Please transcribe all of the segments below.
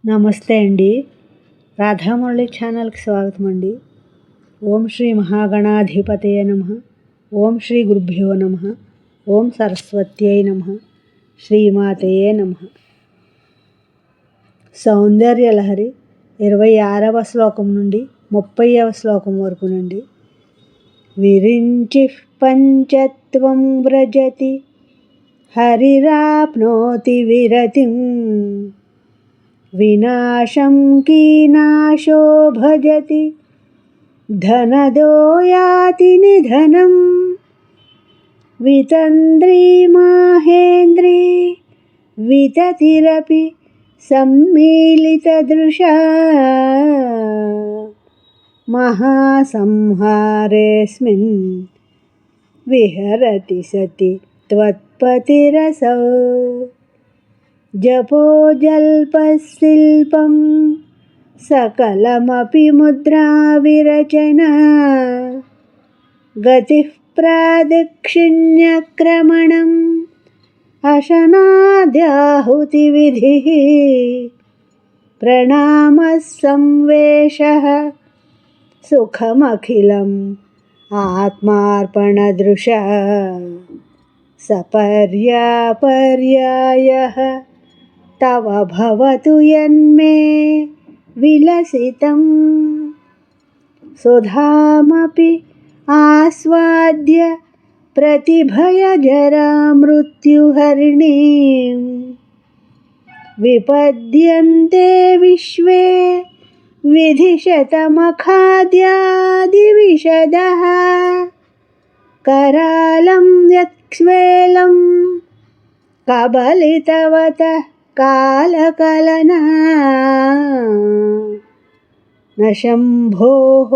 నమస్తే అండి. రాధామురళి ఛానల్కి స్వాగతం అండి. ఓం శ్రీ మహాగణాధిపతయ నమః. ఓం శ్రీ గురుభ్యో నమః. ఓం సరస్వత్యై నమః. శ్రీమాతయే నమః. సౌందర్యలహరి 26వ శ్లోకం నుండి 30వ శ్లోకం వరకు నుండి. విరించిః పంచత్వం వ్రజతి హరిరాప్నోతి విరతిం వినాశం కీనాశో భజతి ధనదో యాతి నిధనం వితంద్రీ మాహేంద్రీ వితతిరపి సమ్మీలితదృశా మహాసంహారేస్మిన్ విహరతి సతి త్వత్పతిరసౌ జపో జల్పశిల్పం సకలమపి ముద్రా విరచన గతిః ప్రాదక్షిణ్యక్రమణం అశనాద్యాహుతి విధిః ప్రణామః సంవేషః సుఖమఖిలం ఆత్మార్పణదృశా సపర్యాపర్యాయః తవ భవతు యన్మే విలసితం సుధామపి ఆస్వాద్య ప్రతిభయజరా మృత్యుహరిణీం విపద్యంతే విశ్వే విధిశతమఖాద్యాదివిశదః కరాళం యక్ష్వేలం కబలితవతః కాలకలనా న శంభోః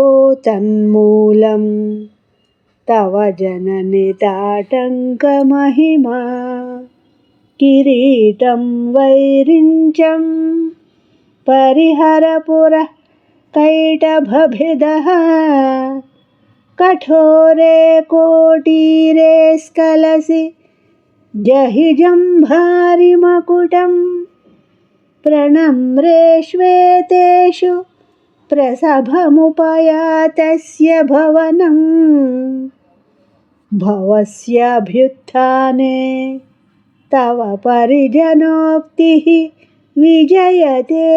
తన్మూలం తవ జనని తాటంకమహిమా కిరీటం వైరించం పరిహరపురః కైటభభిదః కఠోరే కోటీరే స్ఖలసి జహి జంభారిమకుటం ప్రణమ్రే శ్వేతేషు ప్రసభముపయాతస్య భవనం భవస్యాభ్యుత్థానే తవ పరిజనోక్తిః విజయతే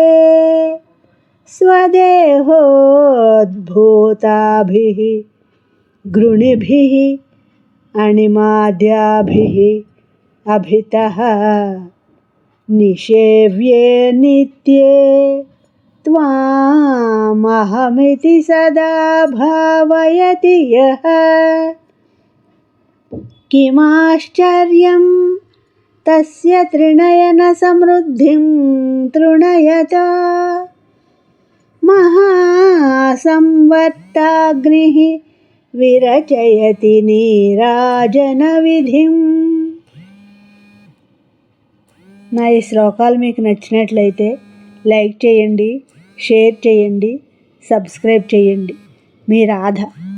స్వదేహోద్భూతాభిః గృణిభిః అణిమాద్యాభిః అభితః నిషేవ్యే నిత్యే త్వామహమితి సదా భావయతి యః కిమాశ్చర్యం తస్య త్రినయన సమృద్ధిం తృణయత మహాసంవర్తాగ్నిః విరచయతి నీరాజన విధిం. నా ఈ శ్లోకాలు మీకు నచ్చినట్లయితే లైక్ చేయండి, షేర్ చేయండి, సబ్స్క్రైబ్ చేయండి. మీ రాధ.